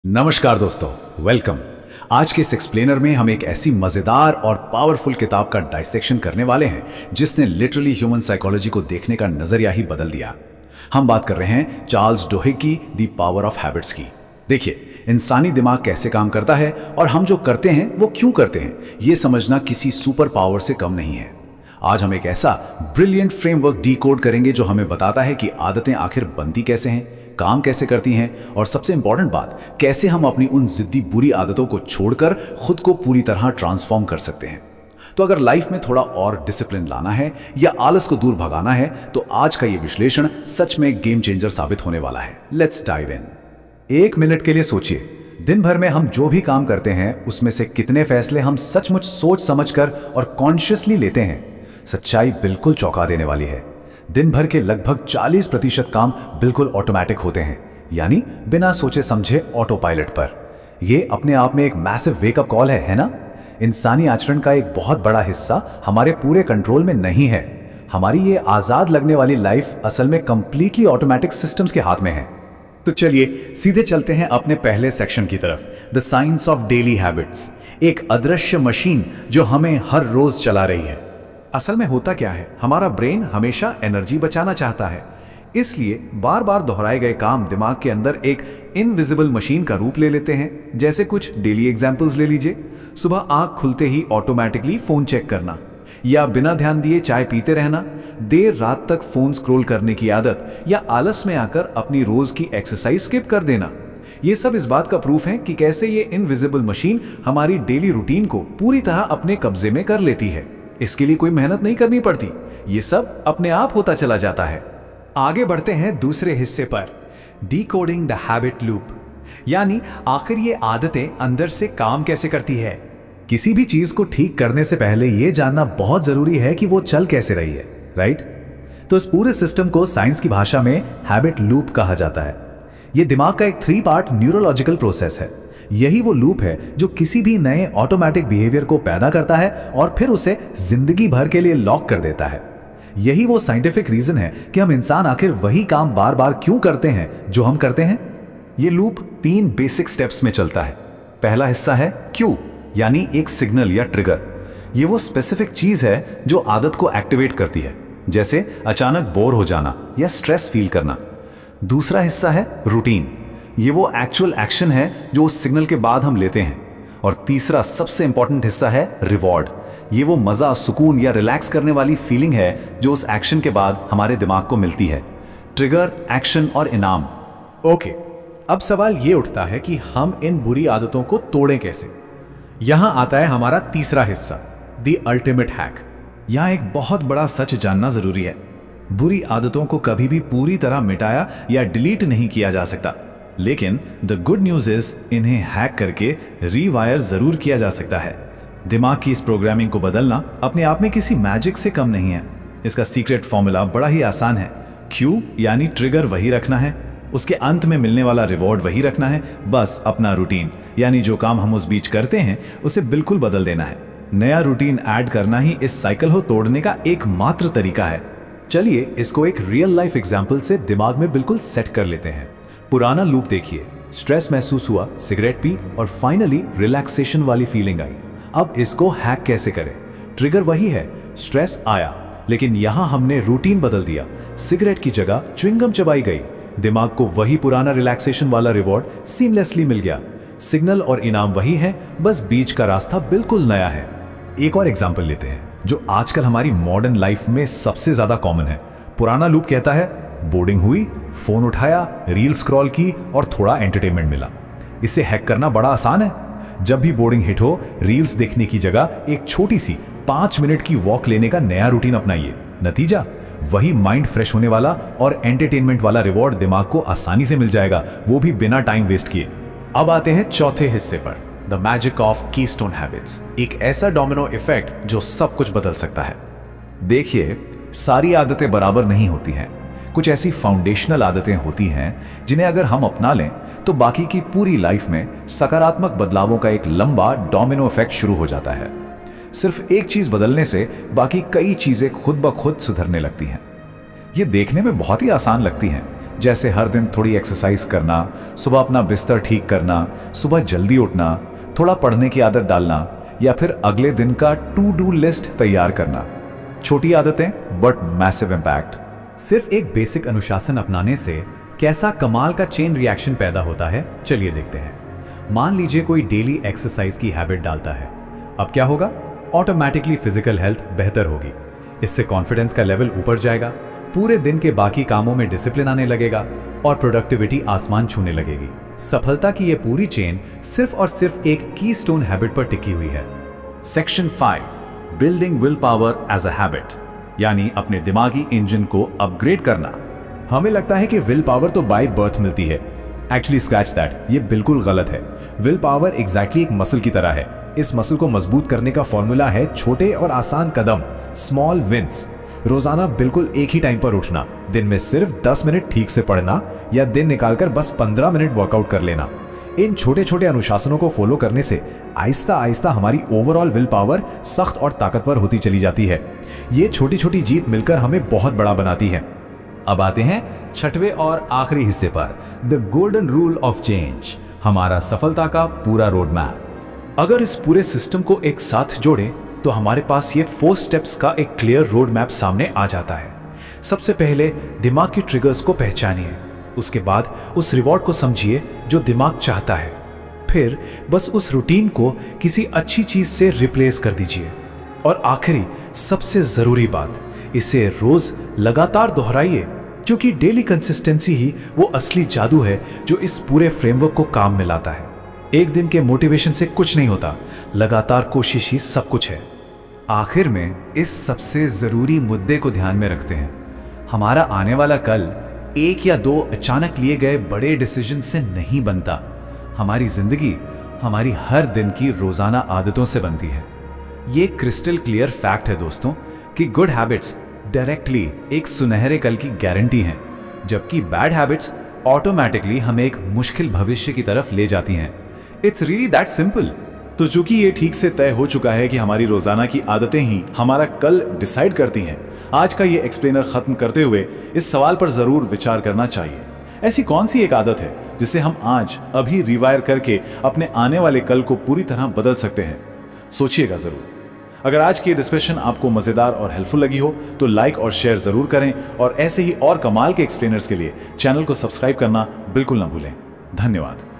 नमस्कार दोस्तों, वेलकम। आज के इस एक्सप्लेनर में हम एक ऐसी मजेदार और पावरफुल किताब का डाइसेक्शन करने वाले हैं जिसने लिटरली ह्यूमन साइकोलॉजी को देखने का नजरिया ही बदल दिया। हम बात कर रहे हैं चार्ल्स डोहे की द पावर ऑफ हैबिट्स की। देखिए, इंसानी दिमाग कैसे काम करता है और हम जो करते हैं वो क्यों करते हैं, ये समझना किसी सुपर पावर से कम नहीं है। आज हम एक ऐसा ब्रिलियंट फ्रेमवर्क डीकोड करेंगे जो हमें बताता है कि आदतें आखिर बनती कैसे हैं, काम कैसे करती हैं और सबसे इंपॉर्टेंट बात, कैसे हम अपनी उन जिद्दी बुरी आदतों को छोड़कर खुद को पूरी तरह ट्रांसफॉर्म कर सकते हैं। तो अगर लाइफ में थोड़ा और डिसिप्लिन लाना है या आलस को दूर भगाना है तो आज का ये विश्लेषण सच में गेम चेंजर साबित होने वाला है। Let's dive in. 1 मिनट के लिए सोचिए, दिन भर में हम जो भी काम करते हैं उसमें से कितने फैसले हम सचमुच सोच समझकर और कॉन्शियसली लेते हैं। सच्चाई बिल्कुल चौंका देने वाली है। दिन भर के लगभग 40% काम बिल्कुल ऑटोमेटिक होते हैं, यानी बिना सोचे समझे ऑटो पायलट पर। यह अपने आप में एक मैसिव वेकअप कॉल है ना? इंसानी आचरण का एक बहुत बड़ा हिस्सा हमारे पूरे कंट्रोल में नहीं है। हमारी ये आजाद लगने वाली लाइफ असल में कंप्लीटली ऑटोमेटिक सिस्टम्स के हाथ में है। तो चलिए सीधे चलते हैं अपने पहले सेक्शन की तरफ, the science of daily habits. एक अदृश्य मशीन जो हमें हर रोज चला रही है। असल में होता क्या है, हमारा ब्रेन हमेशा एनर्जी बचाना चाहता है, इसलिए बार बार दोहराए गए काम दिमाग के अंदर एक इनविजिबल मशीन का रूप ले लेते हैं। जैसे कुछ डेली एग्जांपल्स ले लीजिए। सुबह आंख खुलते ही ऑटोमेटिकली फोन चेक करना, या बिना ध्यान दिए चाय पीते रहना, देर रात तक फोन स्क्रॉल करने की आदत, या आलस में आकर अपनी रोज की एक्सरसाइज स्किप कर देना। ये सब इस बात का प्रूफ है कि कैसे ये इनविजिबल मशीन हमारी डेली रूटीन को पूरी तरह अपने कब्जे में कर लेती है। इसके लिए कोई मेहनत नहीं करनी पड़ती, ये सब अपने आप होता चला जाता है। आगे बढ़ते हैं दूसरे हिस्से पर, डिकोडिंग द हैबिट लूप, यानी आखिर ये आदतें अंदर से काम कैसे करती है। किसी भी चीज को ठीक करने से पहले यह जानना बहुत जरूरी है कि वो चल कैसे रही है, राइट? तो इस पूरे सिस्टम को साइंस की भाषा में हैबिट लूप कहा जाता है। यह दिमाग का एक 3 पार्ट न्यूरोलॉजिकल प्रोसेस है। यही वो लूप है जो किसी भी नए ऑटोमेटिक बिहेवियर को पैदा करता है और फिर उसे जिंदगी भर के लिए लॉक कर देता है। यही वो साइंटिफिक रीजन है कि हम इंसान आखिर वही काम बार बार क्यों करते हैं जो हम करते हैं। ये लूप 3 बेसिक स्टेप्स में चलता है। पहला हिस्सा है क्यू, यानी एक सिग्नल या ट्रिगर। ये वो स्पेसिफिक चीज है जो आदत को एक्टिवेट करती है, जैसे अचानक बोर हो जाना या स्ट्रेस फील करना। दूसरा हिस्सा है रूटीन। ये वो एक्चुअल एक्शन है जो उस सिग्नल के बाद हम लेते हैं। और तीसरा सबसे इंपॉर्टेंट हिस्सा है रिवॉर्ड। ये वो मजा, सुकून या रिलैक्स करने वाली फीलिंग है जो उस एक्शन के बाद हमारे दिमाग को मिलती है। ट्रिगर, एक्शन और इनाम। ओके, अब सवाल ये उठता है कि हम इन बुरी आदतों को तोड़ें कैसे। यहां आता है हमारा तीसरा हिस्सा, द अल्टीमेट हैक। यहां एक बहुत बड़ा सच जानना जरूरी है। बुरी आदतों को कभी भी पूरी तरह मिटाया या डिलीट नहीं किया जा सकता, लेकिन द गुड न्यूज इज इन्हें हैक करके रीवायर जरूर किया जा सकता है। दिमाग की इस प्रोग्रामिंग को बदलना अपने आप में किसी मैजिक से कम नहीं है। इसका सीक्रेट फॉर्मूला बड़ा ही आसान है। क्यू यानी ट्रिगर वही रखना है, उसके अंत में मिलने वाला रिवॉर्ड वही रखना है, बस अपना रूटीन यानी जो काम हम उस बीच करते हैं उसे बिल्कुल बदल देना है। नया रूटीन ऐड करना ही इस साइकिल को तोड़ने का एकमात्र तरीका है। चलिए इसको एक रियल लाइफ एग्जाम्पल से दिमाग में बिल्कुल सेट कर लेते हैं। पुराना लूप देखिए, स्ट्रेस महसूस हुआ, सिगरेट पी और फाइनली रिलैक्सेशन वाली फीलिंग आई। अब इसको हैक कैसे करें? ट्रिगर वही है, स्ट्रेस आया, लेकिन यहां हमने रूटीन बदल दिया। सिगरेट की जगह च्युइंगम चबाई गई, दिमाग को वही पुराना रिलैक्सेशन वाला रिवॉर्ड सीमलेसली मिल गया। सिग्नल और इनाम वही है, बस बीच का रास्ता बिल्कुल नया है। एक और एग्जाम्पल लेते हैं जो आजकल हमारी मॉडर्न लाइफ में सबसे ज्यादा कॉमन है। पुराना लूप कहता है, बोर्डिंग हुई, फोन उठाया, रील स्क्रॉल की और थोड़ा एंटरटेनमेंट मिला। इसे हैक करना बड़ा आसान है। जब भी बोर्डिंग हिट हो, रील्स देखने की जगह एक छोटी सी 5 मिनट की वॉक लेने का नया रूटीन अपनाइए। नतीजा वही माइंड फ्रेश होने वाला और एंटरटेनमेंट वाला रिवॉर्ड दिमाग को आसानी से मिल जाएगा, वो भी बिना टाइम वेस्ट किए। अब आते हैं चौथे हिस्से पर, the magic of keystone habits, एक ऐसा डोमिनो इफेक्ट जो सब कुछ बदल सकता है। देखिए, सारी आदतें बराबर नहीं होती हैं। कुछ ऐसी फाउंडेशनल आदतें होती हैं जिन्हें अगर हम अपना लें तो बाकी की पूरी लाइफ में सकारात्मक बदलावों का एक लंबा डोमिनो इफेक्ट शुरू हो जाता है। सिर्फ एक चीज बदलने से बाकी कई चीजें खुद ब खुद सुधरने लगती हैं। ये देखने में बहुत ही आसान लगती हैं, जैसे हर दिन थोड़ी एक्सरसाइज करना, सुबह अपना बिस्तर ठीक करना, सुबह जल्दी उठना, थोड़ा पढ़ने की आदत डालना या फिर अगले दिन का टू डू लिस्ट तैयार करना। छोटी आदतें बट मैसिव इम्पैक्ट। सिर्फ एक बेसिक अनुशासन अपनाने से कैसा कमाल का चेन रिएक्शन पैदा होता है, चलिए देखते हैं। मान लीजिए कोई डेली एक्सरसाइज की हैबिट डालता है। अब क्या होगा? ऑटोमेटिकली फिजिकल हेल्थ बेहतर होगी। इससे कॉन्फिडेंस का लेवल ऊपर जाएगा, पूरे दिन के बाकी कामों में डिसिप्लिन आने लगेगा और प्रोडक्टिविटी आसमान छूने लगेगी। सफलता की यह पूरी चेन सिर्फ और सिर्फ एक कीस्टोन हैबिट पर टिकी हुई है। Section 5, building willpower as a habit, यानी अपने दिमागी इंजन को अपग्रेड करना। हमें लगता है कि विल पावर तो बाय बर्थ मिलती है। एक्चुअली स्क्रैच दैट, ये बिल्कुल गलत है। विल पावर एग्जैक्टली एक मसल की तरह है। इस मसल को मजबूत करने का फॉर्मूला है छोटे और आसान कदम, स्मॉल विंस। रोजाना बिल्कुल एक ही टाइम पर उठना, दिन में सिर्फ 10 मिनट ठीक से पढ़ना या दिन निकालकर बस 15 मिनट वर्कआउट कर लेना। इन छोटे छोटे अनुशासनों को फॉलो करने से आहिस्ता आहिस्ता हमारी ओवरऑल विल पावर सख्त और ताकतवर होती चली जाती है। ये छोटी छोटी जीत मिलकर हमें बहुत बड़ा बनाती है। अब आते हैं छठवें और आखिरी हिस्से पर, the golden rule of change, हमारा सफलता का पूरा रोड मैप। अगर इस पूरे सिस्टम को एक साथ जोड़ें तो हमारे पास ये 4 स्टेप्स का एक क्लियर रोड मैप सामने आ जाता है। सबसे पहले दिमाग की ट्रिगर्स को पहचानिए, उसके बाद उस रिवॉर्ड को समझिए जो दिमाग चाहता है, फिर बस उस रूटीन को किसी अच्छी चीज से रिप्लेस कर दीजिए और आखिरी सबसे जरूरी बात, इसे रोज लगातार दोहराइए, क्योंकि डेली कंसिस्टेंसी ही वो असली जादू है जो इस पूरे फ्रेमवर्क को काम में लाता है। एक दिन के मोटिवेशन से कुछ नहीं होता, लगातार कोशिश ही सब कुछ है। आखिर में इस सबसे जरूरी मुद्दे को ध्यान में रखते हैं, हमारा आने वाला कल एक या 2 अचानक लिए गए बड़े डिसीजन से नहीं बनता। हमारी जिंदगी हमारी हर दिन की रोजाना आदतों से बनती है। ये क्रिस्टल क्लियर फैक्ट है दोस्तों कि गुड हैबिट्स डायरेक्टली एक सुनहरे कल की गारंटी हैं, जबकि बैड हैबिट्स ऑटोमेटिकली हमें एक मुश्किल भविष्य की तरफ ले जाती हैं। It's really that simple. तो चूंकि ये ठीक से तय हो चुका है कि हमारी रोजाना की आदतें ही हमारा कल डिसाइड करती हैं, आज का ये एक्सप्लेनर खत्म करते हुए इस सवाल पर जरूर विचार करना चाहिए, ऐसी कौन सी एक आदत है जिसे हम आज अभी रिवायर करके अपने आने वाले कल को पूरी तरह बदल सकते हैं? सोचिएगा जरूर। अगर आज की डिस्कशन आपको मजेदार और हेल्पफुल लगी हो तो लाइक और शेयर जरूर करें और ऐसे ही और कमाल के एक्सप्लेनर्स के लिए चैनल को सब्सक्राइब करना बिल्कुल ना भूलें। धन्यवाद।